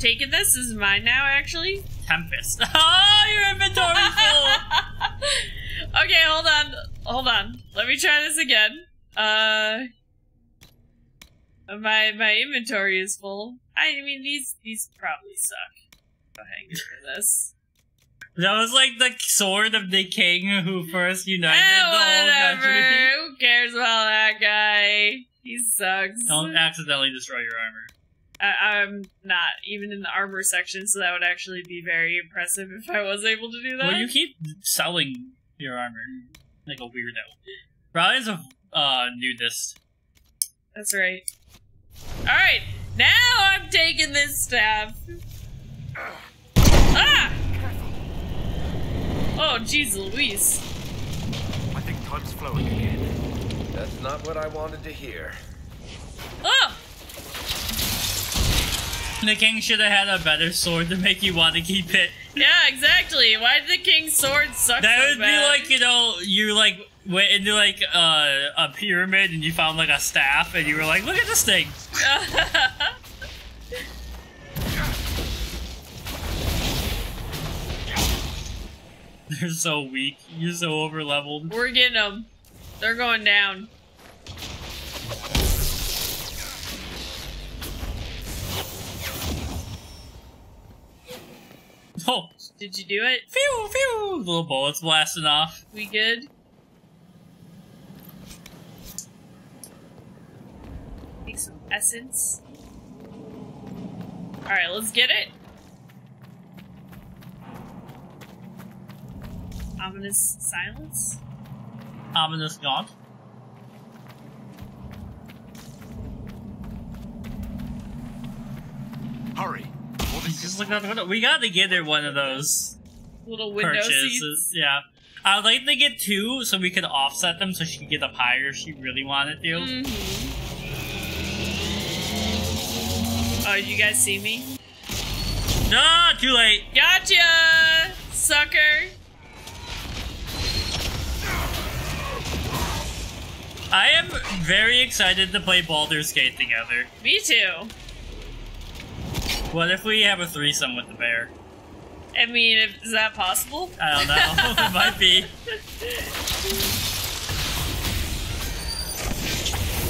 taking this. This is mine now, actually. Tempest. Oh, your inventory's full! Okay, hold on. Hold on. Let me try this again. My inventory is full. I mean, these probably suck. Go ahead and get rid of this. That was like the sword of the king who first united the whole whatever. country. Who cares about that guy? He sucks. Don't accidentally destroy your armor. I'm not even in the armor section, so that would actually be very impressive if I was able to do that. Well, you keep selling your armor like a weirdo. Brian's a nudist. That's right. Alright, now I'm taking this staff. Ah! Oh, jeez Louise. I think time's flowing again. That's not what I wanted to hear. Oh! The king should have had a better sword to make you want to keep it. Yeah, exactly. Why did the king's sword suck That so would bad? be like, you know, you like went into like a pyramid and you found like a staff and you were like, look at this thing. They're so weak. You're so over leveled. We're getting them. They're going down. Oh, Did you do it? phew, phew. Little bullets blasting off. We good? Take some essence. Alright, let's get it. Ominous silence? Ominous gaunt. Hurry. Just look out the window. We gotta get her one of those Little window purchases. seats. Yeah. I'd like to get two so we could offset them so she could get up higher if she really wanted to. Mm-hmm. Oh, did you guys see me? Ah, too late. Gotcha! Sucker! I am very excited to play Baldur's Gate together. Me too. What if we have a threesome with the bear? I mean, is that possible? I don't know. It might be.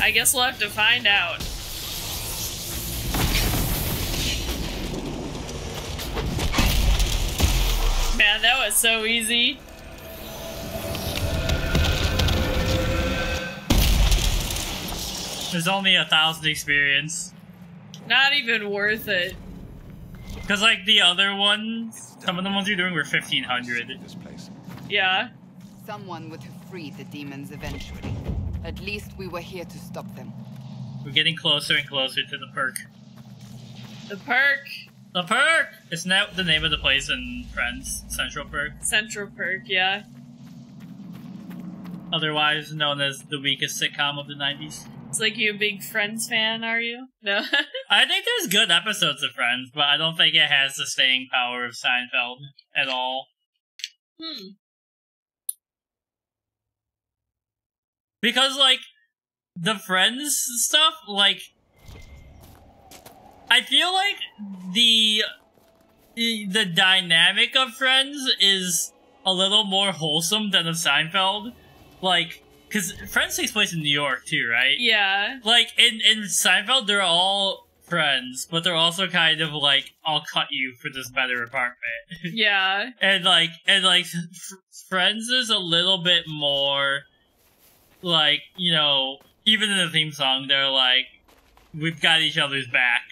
I guess we'll have to find out. Man, that was so easy. There's only 1,000 experience. Not even worth it. Because, like, the other ones, some of the ones you're doing were 1,500. This place. Yeah. Someone would have freed the demons eventually. At least we were here to stop them. We're getting closer and closer to the perk. The perk. The perk! Isn't that the name of the place in Friends? Central Perk? Central perk, yeah. Otherwise known as the weakest sitcom of the 90s. It's like you a big Friends fan, are you? No. I think there's good episodes of Friends, but I don't think it has the staying power of Seinfeld at all. Because, like, the Friends stuff, like, I feel like the dynamic of Friends is a little more wholesome than of Seinfeld. Like, because Friends takes place in New York, too, right? Yeah. Like, in Seinfeld, they're all friends, but they're also kind of like, I'll cut you for this better apartment. Yeah. and Friends is a little bit more, like, you know, even in the theme song, they're like, we've got each other's back.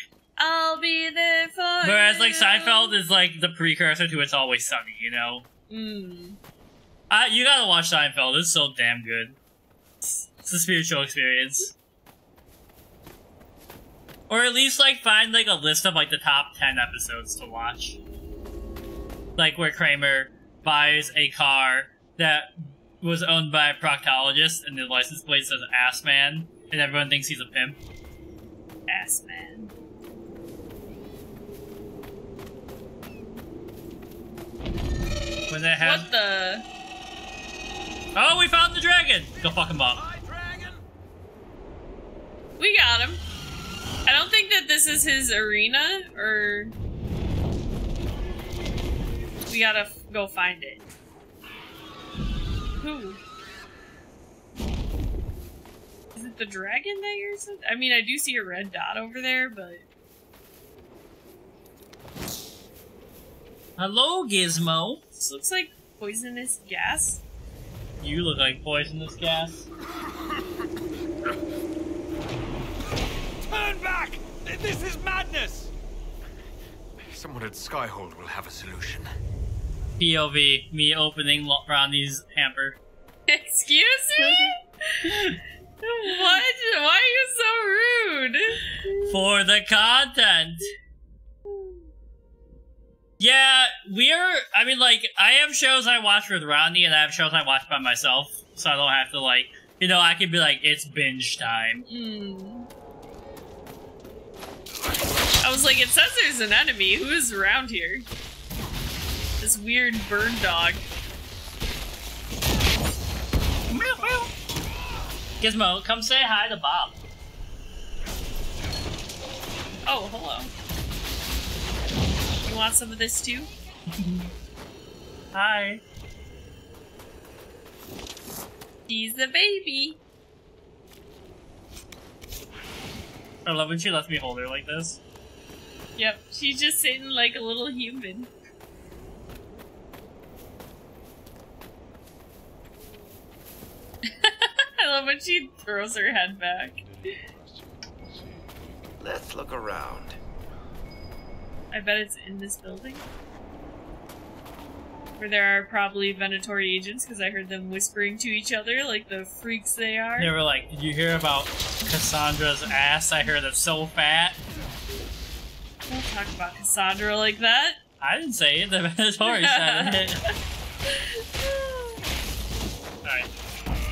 I'll be there for Whereas, you. like, Seinfeld is like the precursor to It's Always Sunny, you know? Mm. You gotta watch Seinfeld, it's so damn good. It's a spiritual experience. Or at least, like, find, like, a list of, like, the top 10 episodes to watch. Like, where Kramer buys a car that was owned by a proctologist, and the license plate says Ass Man, and everyone thinks he's a pimp. Ass man. When they have... What the? Oh, we found the dragon! Go fuck him up. Hi, dragon. We got him. I don't think that this is his arena, or... We gotta go find it. Who? Is it the dragon that you're saying? I mean, I do see a red dot over there, but... Hello, Gizmo. This looks like poisonous gas. You look like poisonous gas. Turn back! This is madness! Someone at Skyhold will have a solution. POV, me opening Ronnie's hamper. Excuse me? What? Why are you so rude? For the content! Yeah, I mean, like, I have shows I watch with Ronnie, and I have shows I watch by myself, so I don't have to, like, you know, I could be like, it's binge time. I was like, it says there's an enemy. Who is around here? This weird bird dog. Gizmo, come say hi to Bob. Oh, hello. You want some of this too? Hi. He's the baby. I love when she lets me hold her like this. Yep, she's just sitting like a little human. I love when she throws her head back. Let's look around. I bet it's in this building. Where there are probably Venator agents, because I heard them whispering to each other like the freaks they are. They were like, did you hear about Cassandra's ass? I heard it's so fat. Don't talk about Cassandra like that. I didn't say it, the Venator said it. Alright.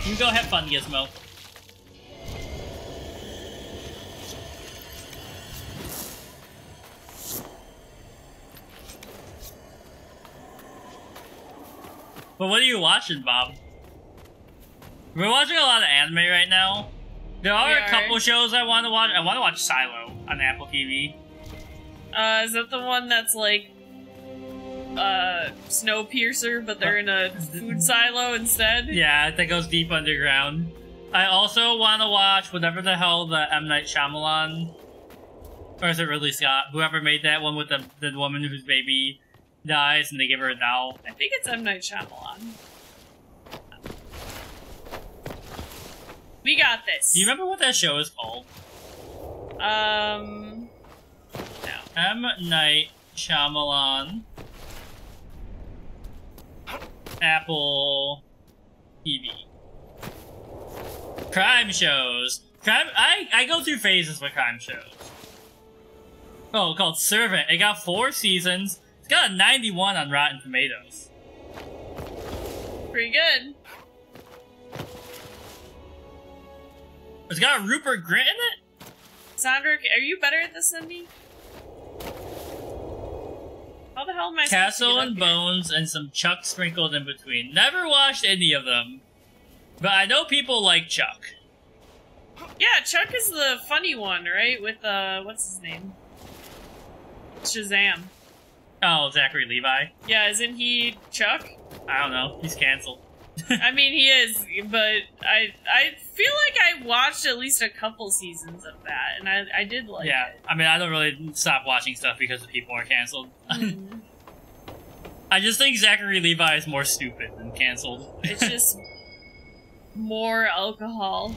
You go have fun, Gizmo. But what are you watching, Bob? We're watching a lot of anime right now. There are a couple shows I want to watch. I want to watch Silo on Apple TV. Is that the one that's like Snowpiercer, but they're in a food silo instead? Yeah, that goes deep underground. I also want to watch whatever the hell the M. Night Shyamalan, or is it Ridley Scott? Whoever made that one with the woman whose baby dies and they give her a doll. I think it's M. Night Shyamalan. We got this. Do you remember what that show is called? No. M. Night Shyamalan. Apple TV. Crime shows. I go through phases with crime shows. Oh, called Servant. It got 4 seasons. It's got a 91 on Rotten Tomatoes. Pretty good. It's got Rupert Grint in it? Sandra, are you better at this than me? How the hell am I Castle and Bones and some Chuck sprinkled in between. Never watched any of them. But I know people like Chuck. Yeah, Chuck is the funny one, right? With, what's his name? Shazam. Oh, Zachary Levi? Yeah, isn't he Chuck? I don't know. He's canceled. I mean, he is, but I feel like I watched at least a couple seasons of that, and I did like it. I mean, I don't really stop watching stuff because the people are canceled. I just think Zachary Levi is more stupid than canceled. It's just more alcohol.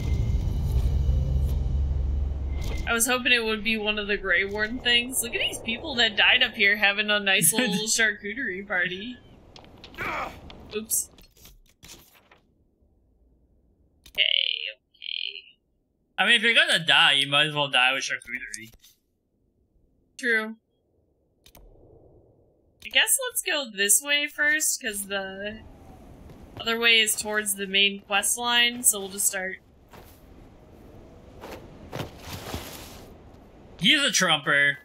I was hoping it would be one of the Grey Warden things. Look at these people that died up here having a nice little charcuterie party. Oops. Okay. I mean, if you're gonna die, you might as well die with charcuterie. True. I guess let's go this way first, because the other way is towards the main quest line, so we'll just start. He's a trumper.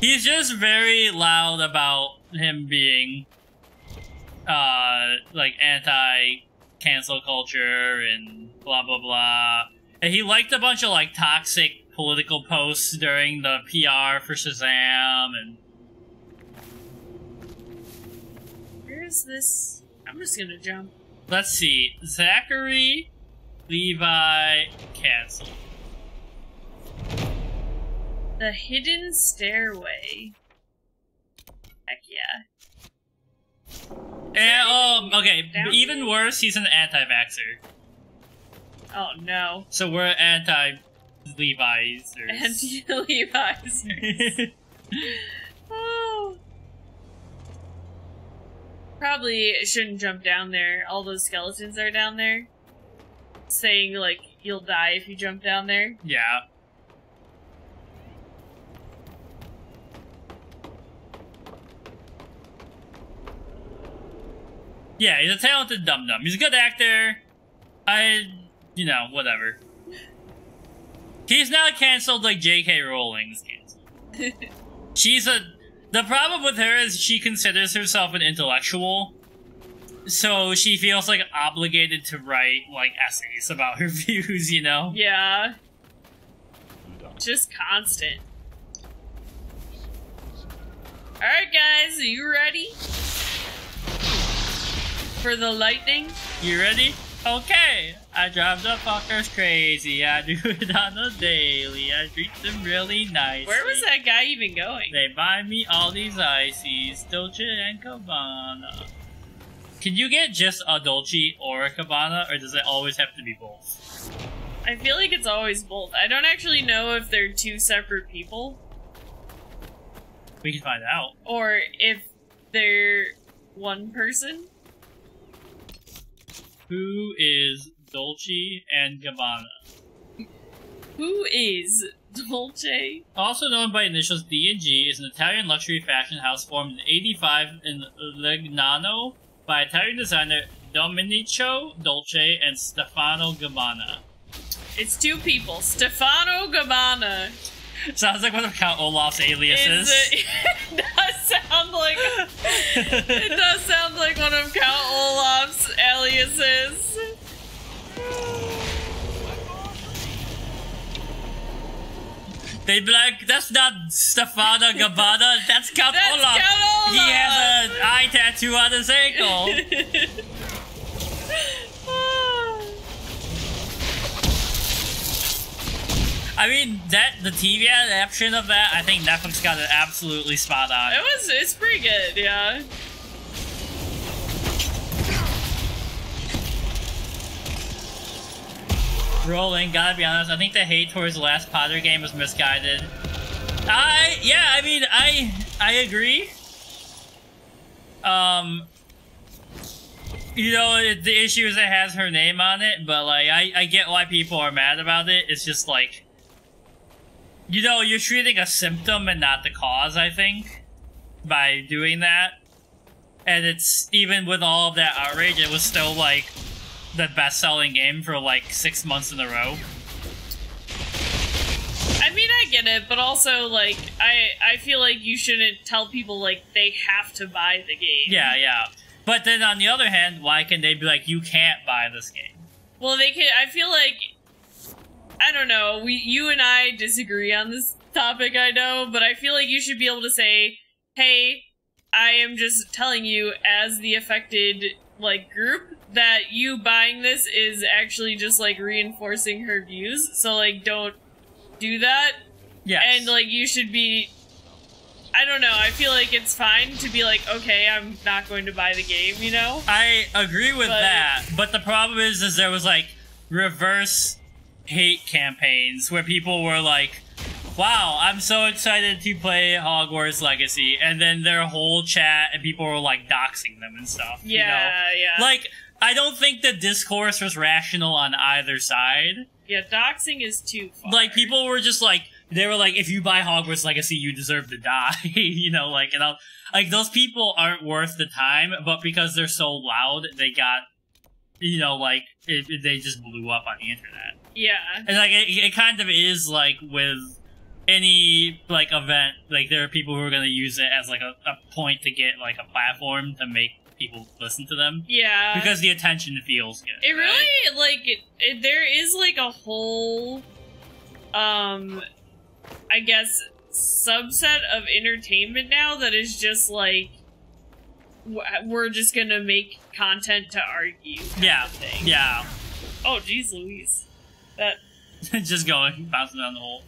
He's just very loud about him being, like, anti-cancel culture and blah blah blah. And he liked a bunch of, like, toxic political posts during the PR for Shazam, and is this? I'm just gonna jump. Let's see. Zachary, Levi, cancel. The hidden stairway. Heck yeah. And, okay, Down even here? worse, he's an anti-vaxxer. Oh no. So we're anti-Levi's. Anti-Levi's. Oh. Probably shouldn't jump down there. All those skeletons are down there. Saying, like, you'll die if you jump down there. Yeah. Yeah, he's a talented dum-dum. He's a good actor. You know, whatever. He's not canceled like J.K. Rowling's canceled. The problem with her is she considers herself an intellectual. So she feels like obligated to write, like, essays about her views, you know? Yeah. Just constant. Alright guys, are you ready? For the lightning? You ready? Okay! I drive the fuckers crazy, I do it on a daily, I treat them really nice. Where was that guy even going? They buy me all these ices, Dolce and Gabbana. Can you get just a Dolce or a Gabbana, or does it always have to be both? I feel like it's always both. I don't actually know if they're two separate people. We can find out. Or if they're one person. Who is Dolce and Gabbana? Who is Dolce? Also known by initials D&G, is an Italian luxury fashion house formed in '85 in Legnano by Italian designer Domenico Dolce and Stefano Gabbana. It's two people. Stefano Gabbana. Sounds like one of Count Olaf's aliases. It does sound like it does sound like one of Count Olaf's aliases. They'd be like, that's not Stefano Gabbana, that's Count That's Olaf. Count Olaf. He has an eye tattoo on his ankle. I mean, the TV adaptation of that, I think Netflix got it absolutely spot on. It's pretty good, yeah. Rolling, gotta be honest, I think the hate towards the last Potter game was misguided. I agree. You know, the issue is it has her name on it, but, like, I get why people are mad about it. It's just, like, you know, you're treating a symptom and not the cause, I think, by doing that. And it's, even with all of that outrage, it was still, like, the best-selling game for, like, 6 months in a row. I mean, I get it, but also, like, I feel like you shouldn't tell people, like, they have to buy the game. Yeah, yeah. But then on the other hand, why can they be like, you can't buy this game? Well, they can. I feel like, I don't know. You and I disagree on this topic, I know, but I feel like you should be able to say, "Hey, I am just telling you, as the affected like group, that you buying this is actually just like reinforcing her views. So like, don't do that." Yes. And like, you should be. I don't know, I feel like it's fine to be like, okay, I'm not going to buy the game, you know? I agree with that, but the problem is there was, like, reverse hate campaigns where people were like, wow, I'm so excited to play Hogwarts Legacy, and then their whole chat and people were, like, doxing them and stuff, Yeah, you know? yeah. Like, I don't think the discourse was rational on either side. Yeah, doxing is too far. Like, people were just like, they were like, if you buy Hogwarts Legacy, you deserve to die, you know, like, and like, those people aren't worth the time, but because they're so loud, they got, you know, like, they just blew up on the internet. Yeah. And, like, it kind of is, like, with any, like, event, like, there are people who are gonna use it as, like, a point to get, like, a platform to make people listen to them. Yeah. Because the attention feels good. It right? really, like, there is, like, a whole, I guess, subset of entertainment now that is just, like, we're just gonna make content to argue. Yeah, Thing. yeah. Oh, geez, Louise. That. Just going, bouncing down the hole.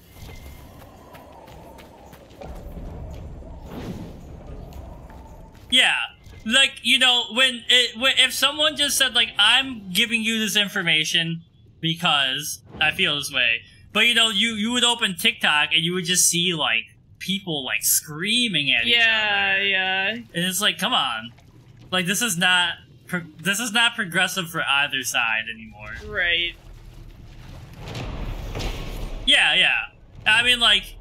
Yeah, like, you know, if someone just said, like, I'm giving you this information because I feel this way, but, you know, you would open TikTok and you would just see, like, people, like, screaming at each other. Yeah. And it's like, come on. Like, this is not progressive for either side anymore. Right. Yeah. I mean, like,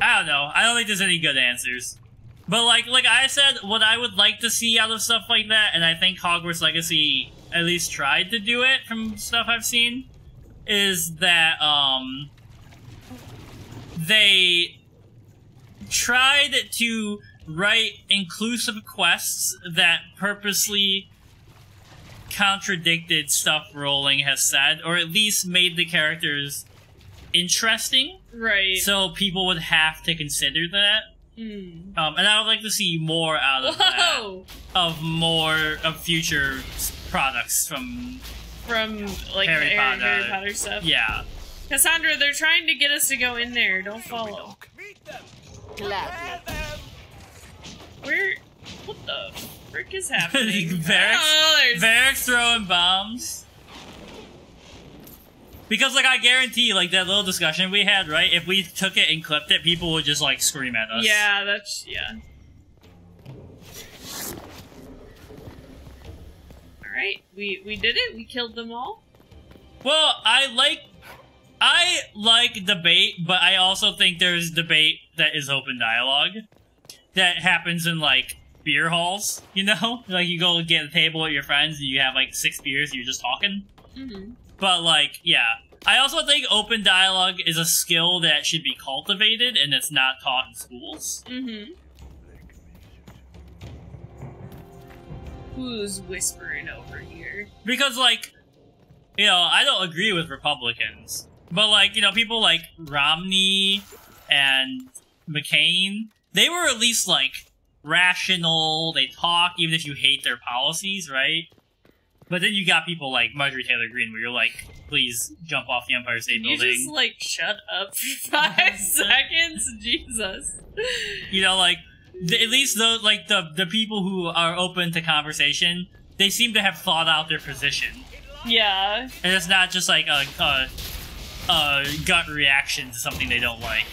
I don't know. I don't think there's any good answers. But, like I said, what I would like to see out of stuff like that, and I think Hogwarts Legacy at least tried to do it from stuff I've seen, is that, they tried to write inclusive quests that purposely contradicted stuff Rowling has said, or at least made the characters interesting. Right. So people would have to consider that. And I would like to see more out of that. Of future products from like Harry Potter. Harry Potter stuff. Yeah. Cassandra, they're trying to get us to go in there. Don't follow. Gladly. Where? What the frick is happening? Varric's throwing bombs. Because, like, I guarantee, like, that little discussion we had, right? If we took it and clipped it, people would just, like, scream at us. Yeah, yeah. Alright, we did it. We killed them all. Well, I like debate, but I also think there's debate that is open dialogue. That happens in, like, beer halls, you know? Like, you go get a table with your friends and you have, like, 6 beers and you're just talking. But, like, yeah. I also think open dialogue is a skill that should be cultivated, and it's not taught in schools. Who's whispering over here? Because, like, you know, I don't agree with Republicans. But, like, you know, people like Romney and McCain, they were at least, like, rational, they talk, even if you hate their policies, right? But then you got people like Marjorie Taylor Greene, where you're like, please jump off the Empire State Building. You just, like, shut up for 5 seconds? Jesus. You know, like, at least those, like, the people who are open to conversation, they seem to have thought out their position. Yeah. And it's not just, like, a gut reaction to something they don't like.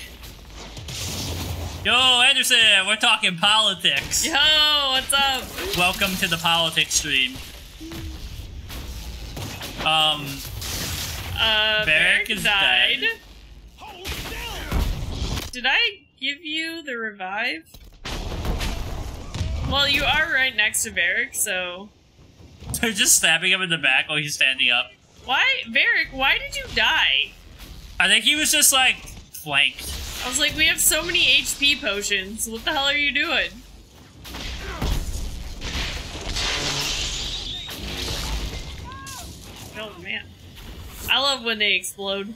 Yo, Anderson, we're talking politics. Yo, what's up? Welcome to the politics stream. Varric is died. dead. Did I give you the revive? Well, you are right next to Varric, so... They're just stabbing him in the back while he's standing up. Why? Varric, why did you die? I think he was just, like, flanked. I was like, we have so many HP potions. What the hell are you doing? Oh, man. I love when they explode.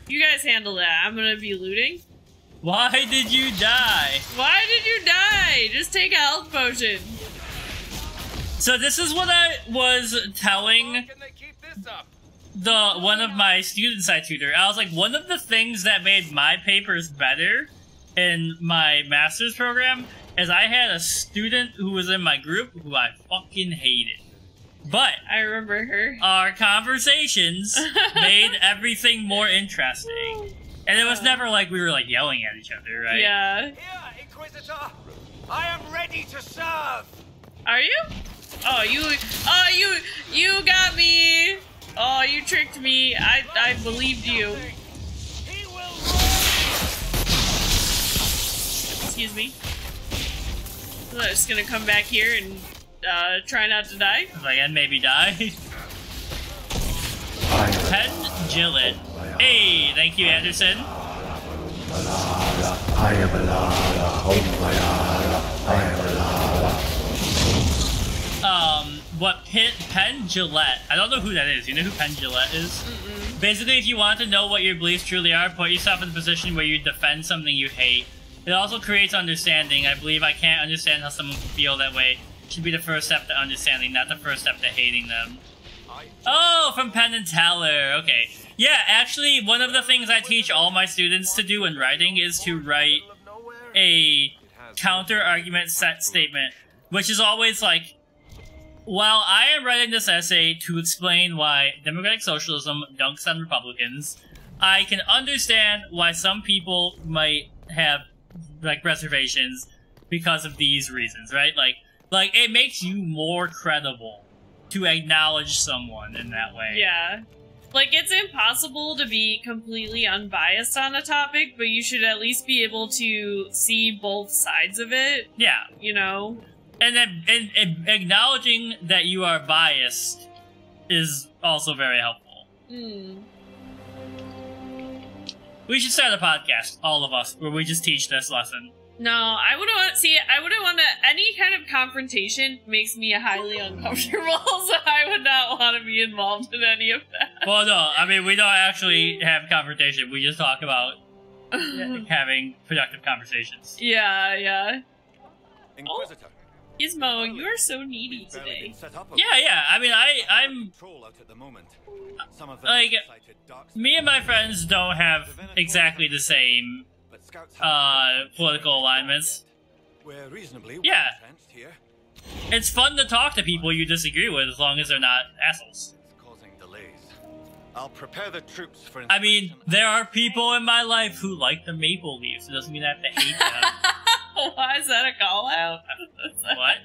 You guys handle that. I'm gonna be looting. Why did you die? Why did you die? Just take a health potion. So this is what I was telling one of my students I tutor. I was like, one of the things that made my papers better in my master's program is I had a student who was in my group who I fucking hated. But I remember her. Our conversations made everything more interesting. And it was never like we were like yelling at each other, right? Yeah. Here, Inquisitor! I am ready to serve! Are you? Oh, you got me! Oh, you tricked me. I believed you. Excuse me. I'm just gonna come back here and try not to die. Like, and maybe die. Pen Gillet. Hey, thank you, Anderson. what Penn Gillette, I don't know who that is. You know who Penn Gillette is? Mm-mm. Basically, if you want to know what your beliefs truly are, put yourself in a position where you defend something you hate. It also creates understanding. I believe I can't understand how someone can feel that way. It should be the first step to understanding, not the first step to hating them. Oh, from Penn and Teller. Okay. Yeah, actually, one of the things I teach all my students to do in writing is to write a counter-argument set statement, which is always like, while I am writing this essay to explain why democratic socialism dunks on Republicans, I can understand why some people might have, like, reservations because of these reasons, right? Like, it makes you more credible to acknowledge someone in that way. Yeah. Like, it's impossible to be completely unbiased on a topic, but you should at least be able to see both sides of it. Yeah. You know? And then and acknowledging that you are biased is also very helpful. Hmm. We should start a podcast, all of us, where we just teach this lesson. No, I wouldn't want to, any kind of confrontation makes me highly uncomfortable, so I would not want to be involved in any of that. Well, no, I mean, we don't actually have confrontation, we just talk about having productive conversations. Yeah, yeah. Inquisitor. Gizmo, you are so needy today. Yeah, I mean, I'm like, me and my friends don't have exactly the same political alignments. Yeah. It's fun to talk to people you disagree with as long as they're not assholes. I'll prepare the troops for I mean, there are people in my life who like the Maple Leafs. It doesn't mean I have to hate them. Why is that a call out? What?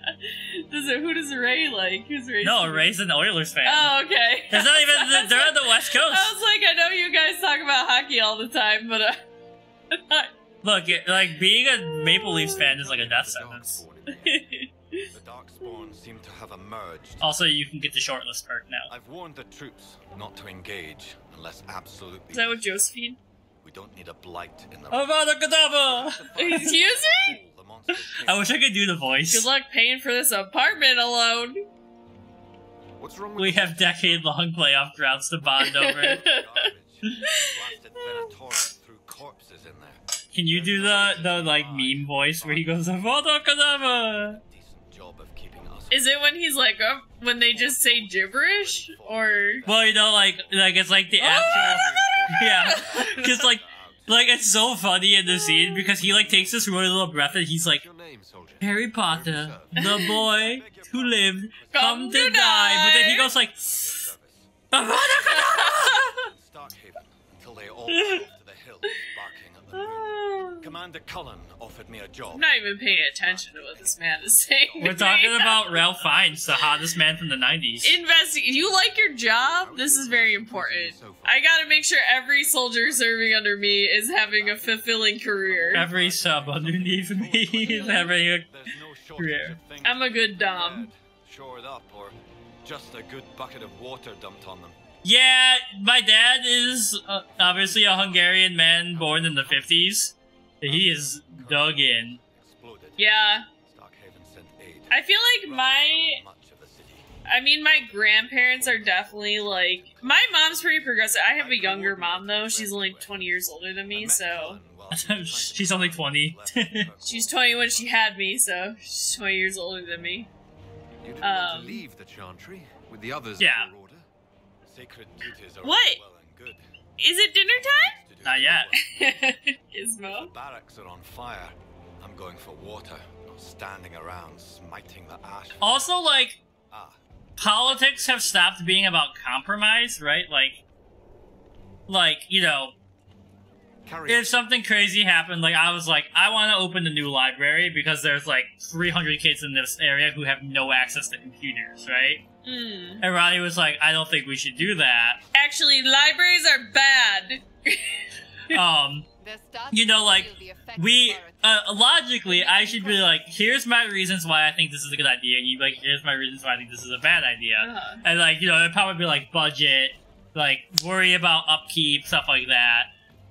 Who does Ray like? Who's Ray? No, Ray's an Oilers fan. Oh, okay. There's not even, they're on the West Coast. I was like, I know you guys talk about hockey all the time, but Look, like, being a Maple Leafs fan is like a death sentence. The Darkspawn seem to have emerged. Also, you can get the shortlist perk now. I've warned the troops not to engage unless absolutely. Is that what Josephine? We don't need a blight in the. Avada Kedavra! Excuse me? I wish I could do the voice. Good luck paying for this apartment alone. What's wrong with We have decade-long playoff droughts to bond over. Blasted Venatorians threw corpses in there. Can you do the like meme voice where he goes Avada Kedavra? Decent job of keeping us. Is it when he's like, when they just say gibberish? Or. Well, you know, like it's like the actual. Yeah, because like it's so funny in the scene because he like takes this really little breath and he's like, your name, soldier? Harry Potter, the boy who lived, come to die. But then he goes like, Avada Kedavra! Starkhaven until they all went off to the hills, barking at the moon. Commander Cullen offered me a job. I'm not even paying attention to what this man is saying. We're talking about Ralph Fiennes, the hottest man from the 90s. You like your job? This is very important. I gotta make sure every soldier serving under me is having a fulfilling career. Every sub underneath me is having a There's no shortage career. of things I'm a good dom. shored up or just a good bucket of water dumped on them. Yeah, my dad is obviously a Hungarian man born in the 50s. He is dug in. Exploded. Yeah. Starkhaven sent aid. I feel like my grandparents are definitely like, my mom's pretty progressive. I have a younger mom though. She's only 20 years older than me, so. She's only 20. She's 20 when she had me, so she's 20 years older than me. You didn't want to leave the Chantry with the others Yeah. of your order? Sacred duties are What? well and good. Is it dinner time? Not yet. Gizmo. The barracks are on fire. I'm going for water, not standing around smiting the ash. Also, like, Ah, politics have stopped being about compromise, right? Like, you know, Carry on. if something crazy happened, like, I was like, I want to open a new library because there's, like, 300 kids in this area who have no access to computers, right? Hmm. And Ronnie was like, I don't think we should do that. Actually, libraries are bad. You know, like, logically, I should be like, here's my reasons why I think this is a good idea, and you'd be like, here's my reasons why I think this is a bad idea. Uh-huh. And, like, you know, it'd probably be, like, budget, like, worry about upkeep, stuff like that.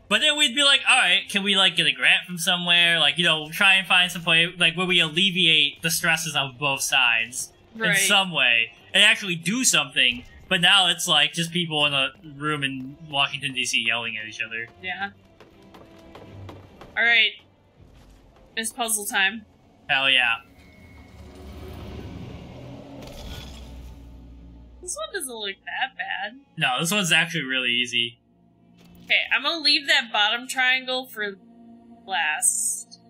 But then we'd be like, alright, can we, like, get a grant from somewhere? Like, you know, try and find some way, like, where we alleviate the stresses of both sides. in some way and actually do something. But now it's like just people in a room in Washington, D.C. yelling at each other. Yeah. Alright. It's puzzle time. Hell yeah. This one doesn't look that bad. No, this one's actually really easy. Okay, I'm gonna leave that bottom triangle for last.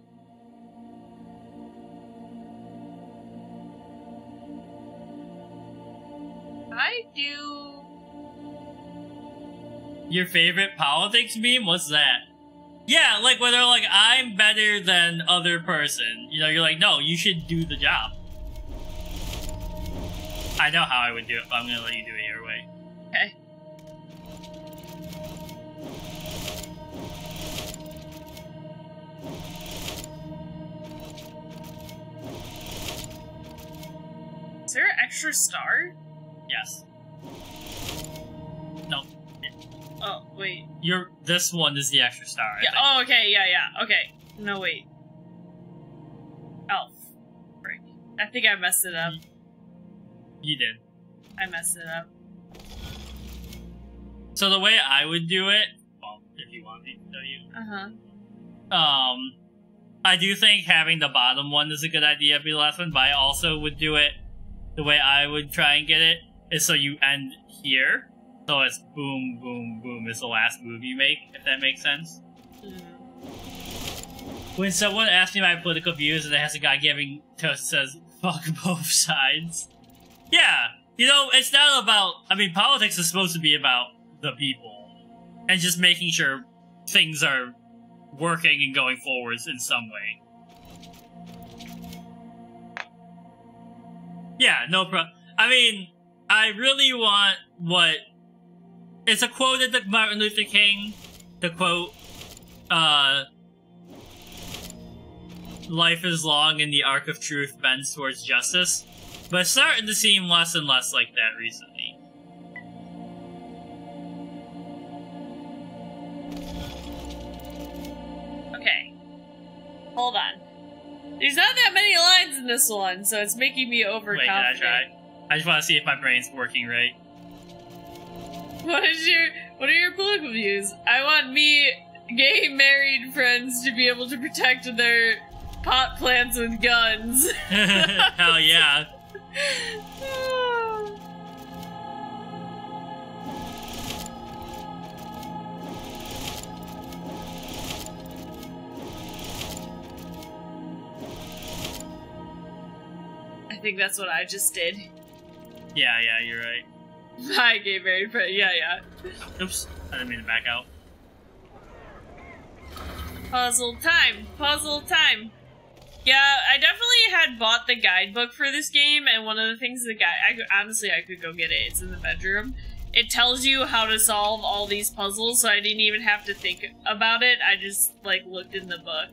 I do... Your favorite politics meme? What's that? Yeah, like where they're like, I'm better than other person. You know, you're like, no, you should do the job. I know how I would do it, but I'm gonna let you do it your way. Okay. Is there an extra star? Yes. No. Oh, wait. This one is the extra star. Yeah. Oh, okay. Yeah. Okay. No, wait. Oh, frick. I think I messed it up. You did. I messed it up. So the way I would do it, well, if you want me to tell you. I do think having the bottom one is a good idea, be the last one, but I also would do it the way I would try and get it is so you end here. So it's boom, boom, boom is the last move you make, if that makes sense. When someone asks me my political views and it has a guy giving toast says, fuck both sides. Yeah, you know, it's not about, I mean, politics is supposed to be about the people. And just making sure things are working and going forwards in some way. Yeah, no problem. I mean, I really want what... It's a quote at Martin Luther King. The quote, life is long and the arc of truth bends towards justice. But it's starting to seem less and less like that recently. Okay. Hold on. There's not that many lines in this one, so it's making me overconfident. Wait, can I try? I just want to see if my brain's working right. What are your political views? I want me, gay married friends, to be able to protect their pot plants with guns. Hell yeah. I think that's what I just did. Yeah, you're right. My gay married friend, yeah. Oops, I didn't mean to back out. Puzzle time. Yeah, I definitely had bought the guidebook for this game, and one of the things I could go get it. It's in the bedroom. It tells you how to solve all these puzzles, so I didn't even have to think about it. I just, like, looked in the book.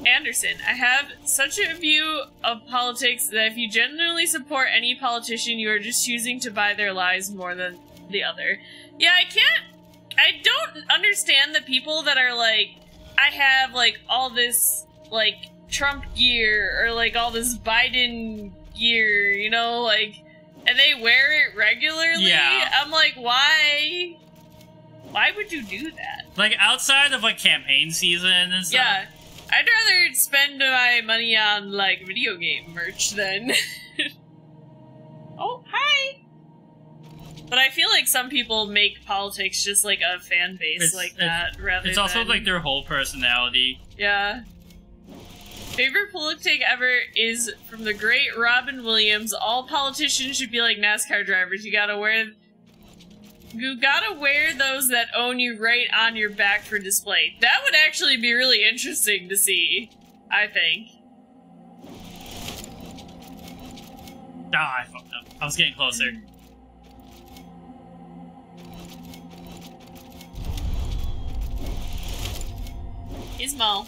Anderson, I have such a view of politics that if you genuinely support any politician, you are just choosing to buy their lies more than the other. Yeah, I don't understand the people that are like, I have, like, all this, like, Trump gear, or, like, all this Biden gear, you know, like, and they wear it regularly. Yeah. I'm like, why? Why would you do that? Like, outside of, like, campaign season and stuff? Yeah. I'd rather spend my money on, like, video game merch than... Oh, hi! But I feel like some people make politics just, like, a fan base that, rather than... It's also, like, their whole personality. Yeah. Favorite politic ever is from the great Robin Williams. All politicians should be like NASCAR drivers. You gotta wear those that own you right on your back for display. That would actually be really interesting to see, I think. Ah, I fucked up. I was getting closer. Ismael.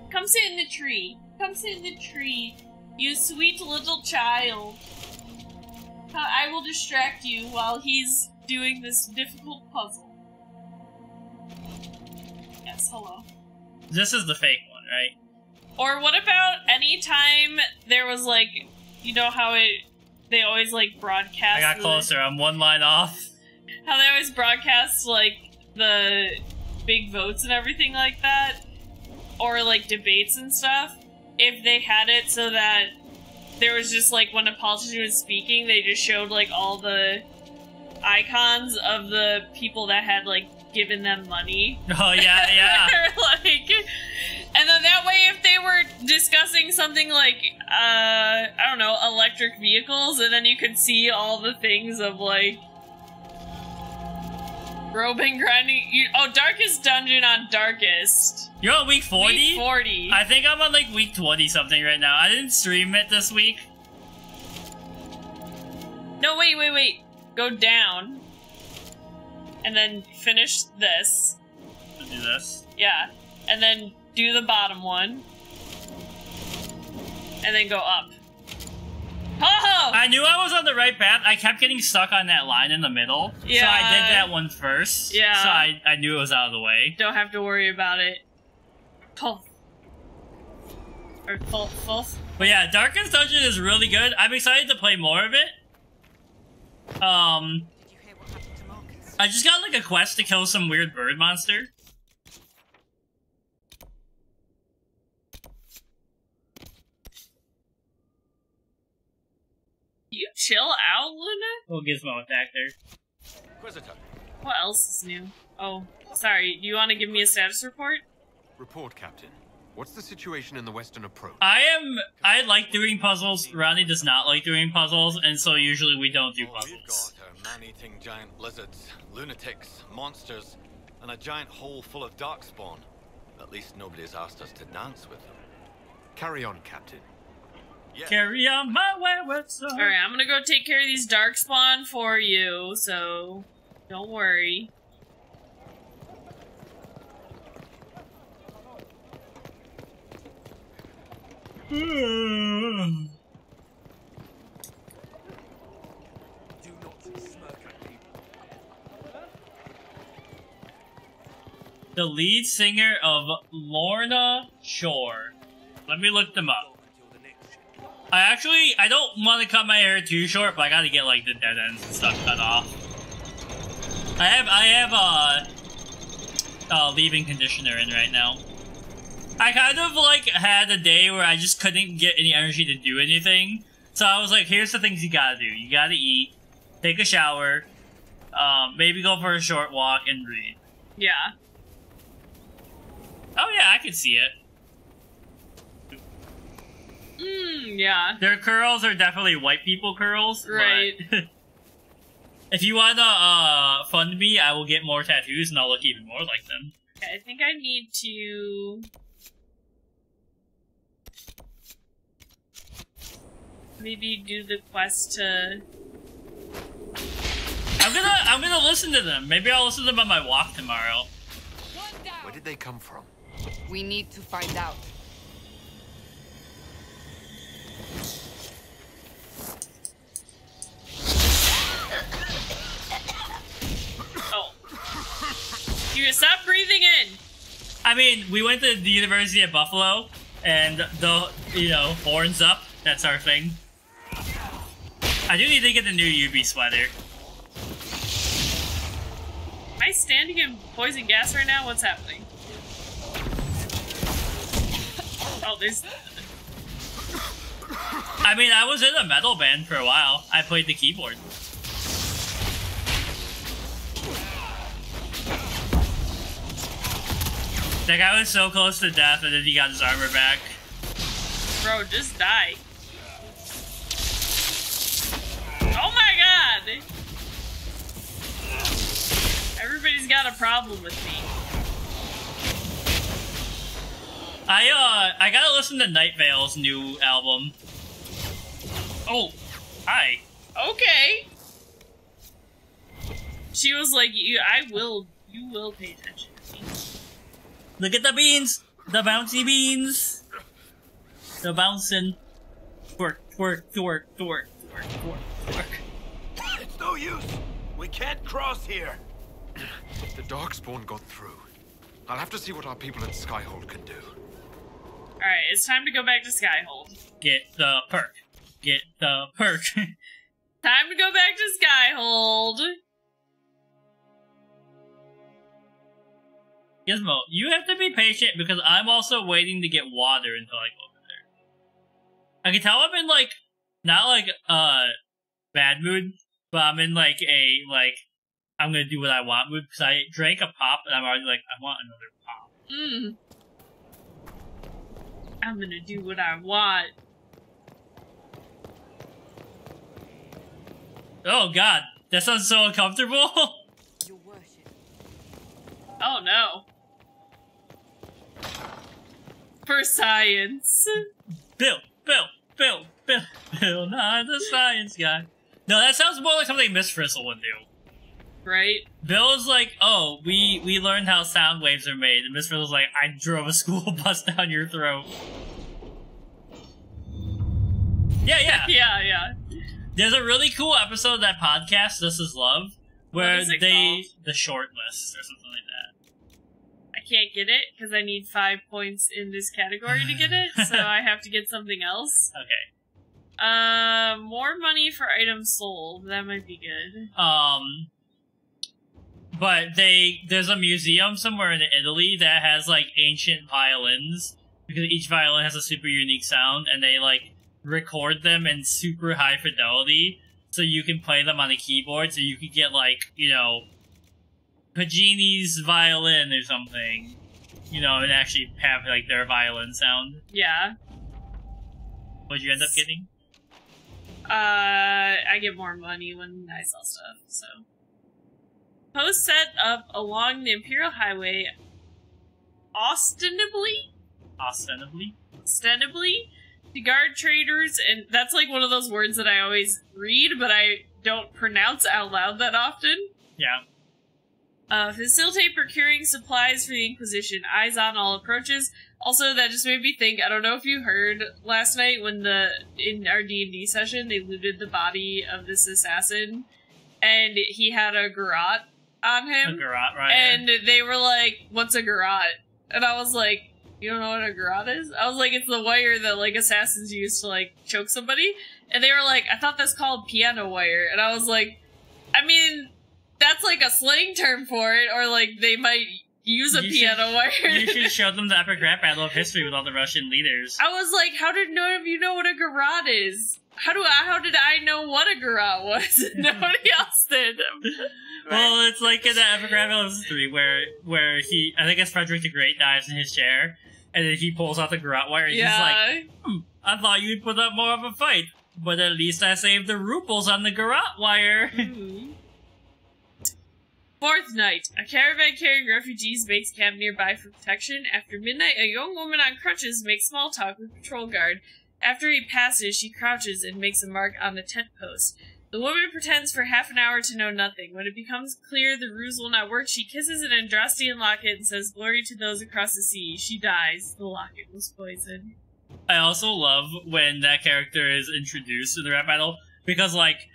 Come sit in the tree. Come sit in the tree. You sweet little child. I will distract you while he's doing this difficult puzzle. Yes, hello. This is the fake one, right? Or what about any time there was like, you know how they always like broadcast. I got closer. I'm one line off. How they always broadcast like the big votes and everything like that, or like debates and stuff. If they had it so that there was just like when a politician was speaking, they just showed like all the icons of the people that had like given them money. Oh yeah, yeah. Like, and then that way, if they were discussing something like I don't know, electric vehicles, and then you could see all the things of like roping, grinding. Darkest dungeon on Darkest. You're on week 40? Week 40. I think I'm on like week 20 something right now. I didn't stream it this week. No, wait. Go down. And then finish this. Let's do this. Yeah. And then do the bottom one. And then go up. Oh! I knew I was on the right path. I kept getting stuck on that line in the middle. Yeah. So I did that one first. Yeah. So I knew it was out of the way. Don't have to worry about it. Pull. Or full. But yeah, Darkest Dungeon is really good. I'm excited to play more of it. Did you hear what happened to Marcus? I just got like a quest to kill some weird bird monster. You chill out, Luna? Oh, Gizmo attack there. Inquisitor, What else is new? Oh, sorry. Do you want to give me a status report? Report, Captain. What's the situation in the western approach? I like doing puzzles. Ronnie does not like doing puzzles, and so usually we don't do We've puzzles. got our man-eating giant lizards, lunatics, monsters, and a giant hole full of darkspawn. At least nobody's asked us to dance with them. Carry on, Captain. Yes. Carry on my wayward son. Alright, I'm gonna go take care of these darkspawn for you, so don't worry. Do not smirk at people. The lead singer of Lorna Shore. Let me look them up. I don't want to cut my hair too short, but I gotta get like the dead ends and stuff cut off. I have leave-in conditioner in right now. I kind of like had a day where I just couldn't get any energy to do anything. So I was like, here's the things you gotta do. You gotta eat, take a shower, maybe go for a short walk, and read. Yeah. Oh yeah, I can see it. Yeah. Their curls are definitely white people curls. Right. But if you wanna fund me, I will get more tattoos and I'll look even more like them. Okay, I think I need to... maybe do the quest to... I'm gonna listen to them. Maybe I'll listen to them on my walk tomorrow. Where did they come from? We need to find out. Oh. You stop breathing in! I mean, we went to the University of Buffalo, and horns up. That's our thing. I do need to get the new UV sweater. Am I standing in poison gas right now? What's happening? Oh, there's... I mean, I was in a metal band for a while. I played the keyboard. That guy was so close to death, and then he got his armor back. Bro, just die. Oh my god! Everybody's got a problem with me. I gotta listen to Night Vale's new album. Oh, hi. Okay. She was like, you will pay attention to me. Look at the beans! The bouncy beans! The bouncing. Twerk, twerk, twerk, twerk, twerk, twerk, twerk. It's no use. We can't cross here. The Darkspawn got through. I'll have to see what our people at Skyhold can do. Alright, it's time to go back to Skyhold. Get the perk. Get the perk. Time to go back to Skyhold. Gizmo, you have to be patient because I'm also waiting to get water until I go over there. I can tell I'm in, like, not like bad mood, but I'm in like a I'm gonna do what I want mood because I drank a pop and I'm already like I want another pop. I'm gonna do what I want. Oh god, that sounds so uncomfortable. Your worship. Oh no. For science. Bill, not the science guy. No, that sounds more like something Miss Frizzle would do. Right? Bill is like, oh, we learned how sound waves are made, and Miss Frizzle's like, I drove a school bus down your throat. Yeah. Yeah. There's a really cool episode of that podcast, This Is Love, where the short list or something like that. I can't get it because I need 5 points in this category to get it, so I have to get something else. Okay. More money for items sold. That might be good. But there's a museum somewhere in Italy that has like ancient violins because each violin has a super unique sound, and they like record them in super high fidelity so you can play them on a keyboard. So you could get like, you know, Pagini's violin or something, you know, and actually have like their violin sound. Yeah. What'd you end up getting? I get more money when I sell stuff, so. Post set up along the Imperial Highway ostensibly to guard traders, and that's like one of those words that I always read, but I don't pronounce out loud that often. Yeah. Facilitate procuring supplies for the Inquisition. Eyes on all approaches. Also, that just made me think, I don't know if you heard last night when in our D&D session, they looted the body of this assassin, and he had a garrote on him. A garrote, right? And they were like, what's a garrote? And I was like, you don't know what a garrote is? I was like, it's the wire that, like, assassins use to, like, choke somebody. And they were like, I thought that's called piano wire. And I was like, I mean, that's, like, a slang term for it, or, like, they might use a piano wire. You should show them the epic rap battle of history with all the Russian leaders. I was like, how did none of you know what a garrote is? How did I know what a garrote was? Nobody else did. Well, it's like in the epic rap battle of history where he, I think it's Frederick the Great, dies in his chair, and then he pulls out the garrote wire, and he's like, I thought you'd put up more of a fight, but at least I saved the rubles on the garrote wire. Fourth night. A caravan carrying refugees makes camp nearby for protection. After midnight, a young woman on crutches makes small talk with patrol guard. After he passes, she crouches and makes a mark on the tent post. The woman pretends for half an hour to know nothing. When it becomes clear the ruse will not work, she kisses an Andrastian locket and says, "Glory to those across the sea." She dies. The locket was poisoned. I also love when that character is introduced in the rap battle, because, like,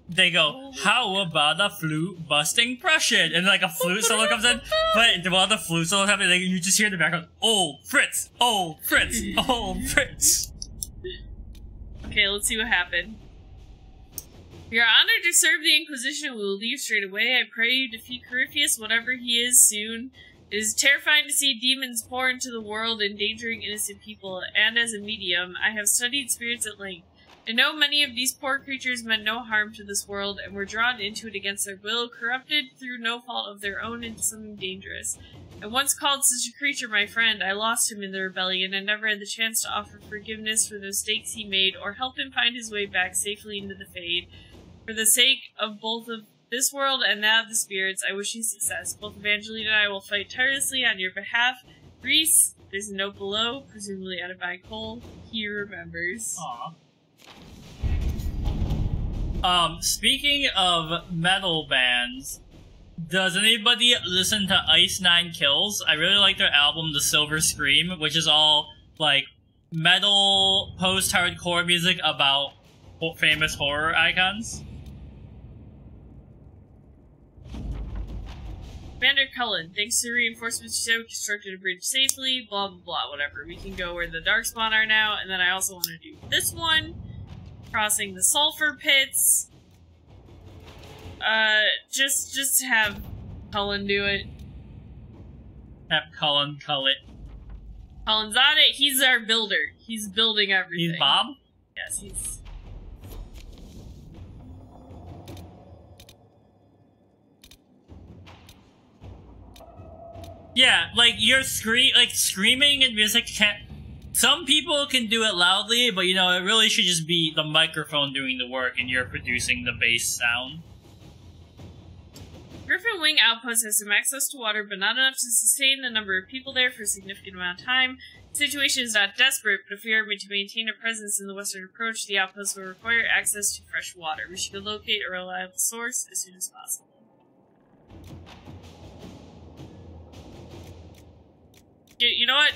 they go, how about a flute-busting Prussian? And, like, a flute solo comes in, but while the flute solo is happening, you just hear in the background, oh, Fritz! Oh, Fritz! Oh, Fritz! Okay, let's see what happened. We are honored to serve the Inquisition. We will leave straight away. I pray you defeat Corypheus, whatever he is, soon. It is terrifying to see demons pour into the world, endangering innocent people, and as a medium, I have studied spirits at length. I know many of these poor creatures meant no harm to this world, and were drawn into it against their will, corrupted through no fault of their own into something dangerous. I once called such a creature my friend. I lost him in the rebellion, and never had the chance to offer forgiveness for the mistakes he made, or help him find his way back safely into the Fade. For the sake of both of this world and that of the spirits, I wish you success. Both Evangeline and I will fight tirelessly on your behalf. Reese, there's a note below, presumably out of Cole. He remembers. Aww. Speaking of metal bands, does anybody listen to Ice Nine Kills? I really like their album, The Silver Scream, which is all, like, metal post-hardcore music about famous horror icons. Commander Cullen, thanks to reinforcements you said, we constructed a bridge safely, blah blah blah, whatever. We can go where the Darkspawn are now, and then I also want to do this one. Crossing the sulfur pits. Just have Cullen do it. Have Cullen cull it. Cullen's on it, he's our builder. He's building everything. He's Bob? Yes, he's... Yeah, like you're screaming and music can't. Some people can do it loudly, but you know it really should just be the microphone doing the work, and you're producing the bass sound. Griffin Wing Outpost has some access to water, but not enough to sustain the number of people there for a significant amount of time. The situation is not desperate, but if we are to maintain a presence in the western approach, the outpost will require access to fresh water. We should locate a reliable source as soon as possible. You know what,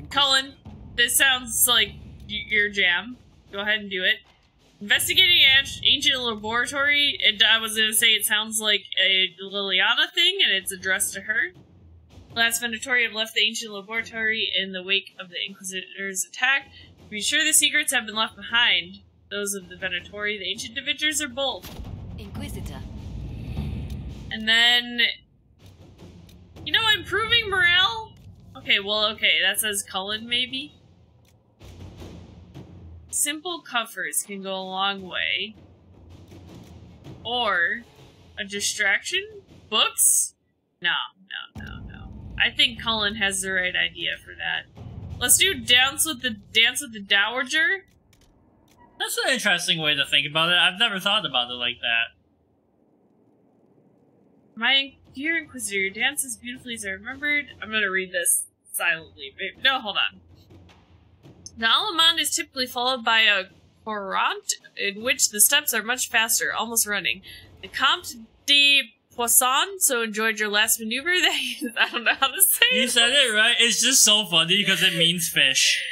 Cullen? This sounds like your jam. Go ahead and do it. Investigating an ancient laboratory, and I was going to say it sounds like a Liliana thing, and it's addressed to her. Last Venatorium left the ancient laboratory in the wake of the Inquisitor's attack. To be sure the secrets have been left behind. Those of the Venatori, the ancient individuals, are both. Inquisitor. And then... You know, improving morale? Okay, well, okay, that says Cullen, maybe? Simple covers can go a long way. Or a distraction? Books? No. I think Cullen has the right idea for that. Let's do Dance with the Dowager. That's an interesting way to think about it. I've never thought about it like that. My dear Inquisitor, your dance as beautifully as I remembered. I'm gonna read this silently. No, hold on. The Alamand is typically followed by a courant, in which the steps are much faster, almost running. The Comte de Poisson, so enjoyed your last maneuver that I don't know how to say it. You said it right. It's just so funny because it means fish.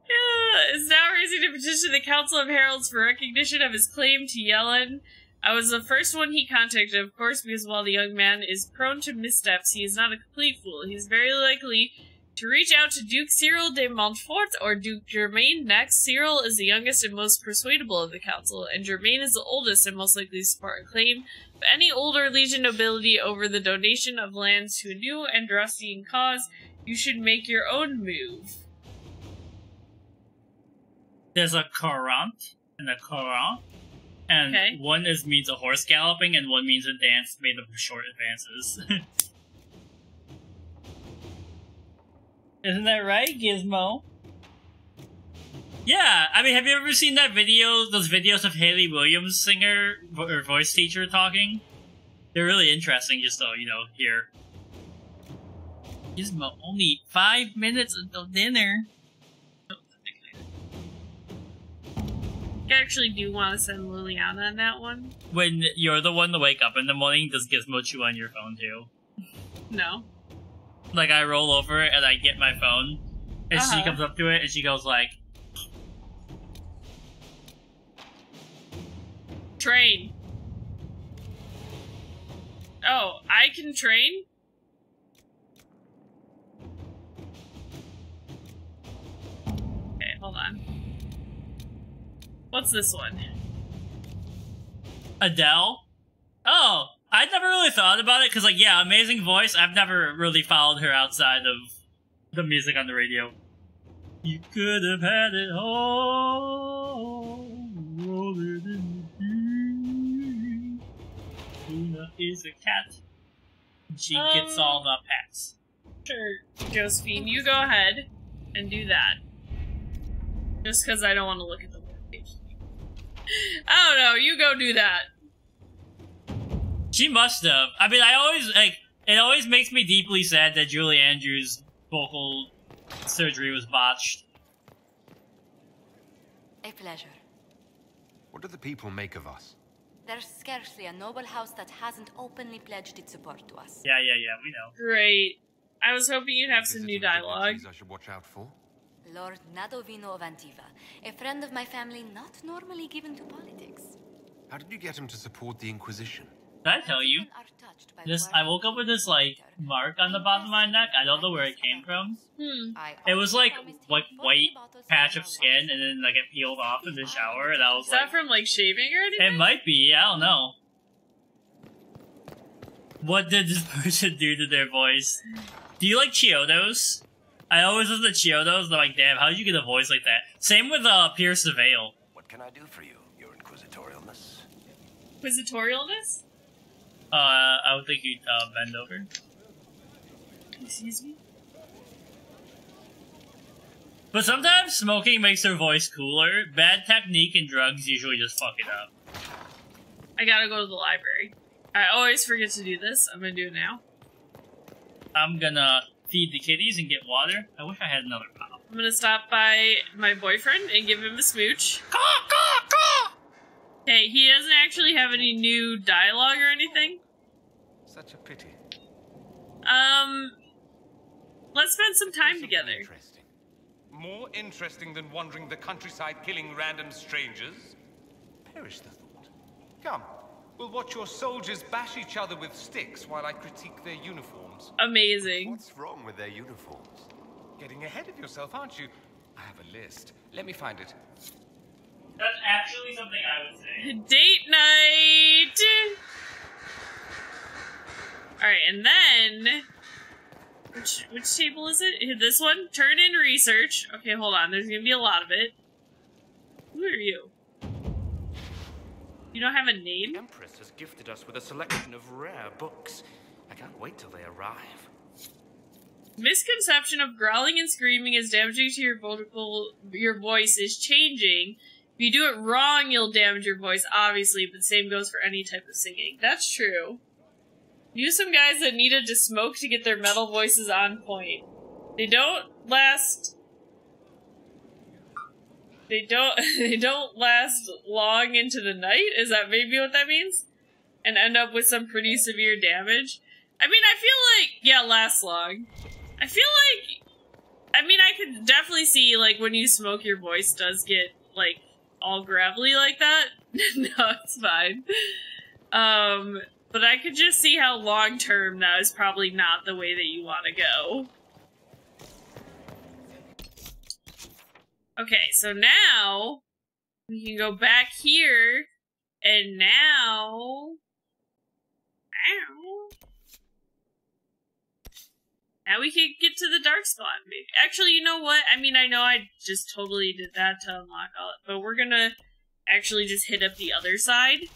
Yeah, is now raising to petition the Council of Heralds for recognition of his claim to Yellen. I was the first one he contacted, of course, because while the young man is prone to missteps, he is not a complete fool. He is very likely to reach out to Duke Cyril de Montfort or Duke Germain next. Cyril is the youngest and most persuadable of the council, and Germain is the oldest and most likely to support a claim of any older Legion nobility over the donation of lands to a new Androstian cause. You should make your own move. There's a courant and a courant, and Okay. one means a horse galloping, and one means a dance made of short advances. Isn't that right, Gizmo? Yeah, I mean, have you ever seen that video, those videos of Haley Williams, singer, or voice teacher, talking? They're really interesting, just so, you know, hear. Gizmo, only 5 minutes until dinner. I actually do want to send Liliana on that one. When you're the one to wake up in the morning, does Gizmo chew on your phone too? No. Like, I roll over and I get my phone, and she comes up to it and she goes like... Train. Oh, I can train? Okay, hold on. What's this one? Adele? Oh, I never really thought about it, because, like, yeah, amazing voice. I've never really followed her outside of the music on the radio. You could have had it all. Rolling in the deep. Luna is a cat. She gets all the pats. Sure, Josephine, you go ahead and do that. Just because I don't want to look at the webpage. I don't know, you go do that. She must have. I mean, it always makes me deeply sad that Julie Andrews' vocal surgery was botched. A pleasure. What do the people make of us? There's scarcely a noble house that hasn't openly pledged its support to us. Yeah, we know. Great. I was hoping you'd have some new Visiting dialogue. dignitaries I should watch out for? Lord Nadovino of Antiva, a friend of my family not normally given to politics. How did you get him to support the Inquisition? Did I tell you? This, I woke up with this, like, mark on the bottom of my neck. I don't know where it came from. It was, like white patch of skin, and then, like, it peeled off in the shower, and I was Is that from, like, shaving or anything? It might be, I don't know. What did this person do to their voice? Do you like Chiodos? I always listen to Chiodos, and I'm like, damn, how did you get a voice like that? Same with, Pierce the Veil. What can I do for you, your inquisitorialness? Inquisitorialness? I would think you'd, bend over. Excuse me? But sometimes smoking makes their voice cooler. Bad technique and drugs usually just fuck it up. I gotta go to the library. I always forget to do this. I'm gonna do it now. I'm gonna feed the kitties and get water. I wish I had another pop. I'm gonna stop by my boyfriend and give him a smooch. Okay, he doesn't actually have any new dialogue or anything. Such a pity. Let's spend some time together. Interesting. More interesting than wandering the countryside killing random strangers? Perish the thought. Come, we'll watch your soldiers bash each other with sticks while I critique their uniforms. Amazing. What's wrong with their uniforms? Getting ahead of yourself, aren't you? I have a list. Let me find it. That's actually something I would say. Date night! Alright, and then... Which table is it? This one? Turn in research. Okay, hold on. There's gonna be a lot of it. Who are you? You don't have a name? The Empress has gifted us with a selection of rare books. I can't wait till they arrive. Misconception of growling and screaming is damaging to your voice is changing. If you do it wrong, you'll damage your voice, obviously, but the same goes for any type of singing. That's true. Use some guys that needed to smoke to get their metal voices on point. They don't last long into the night? Is that maybe what that means? And end up with some pretty severe damage? I mean, I feel like, yeah, last long. I feel like, I mean, I could definitely see, like, when you smoke, your voice does get, like, all gravelly like that. No, it's fine. But I could just see how long-term that is probably not the way that you want to go. Okay, so now we can go back here, and now we can get to the dark spot. Actually, you know what? I mean, I know I just totally did that to unlock all it, but we're gonna actually just hit up the other side.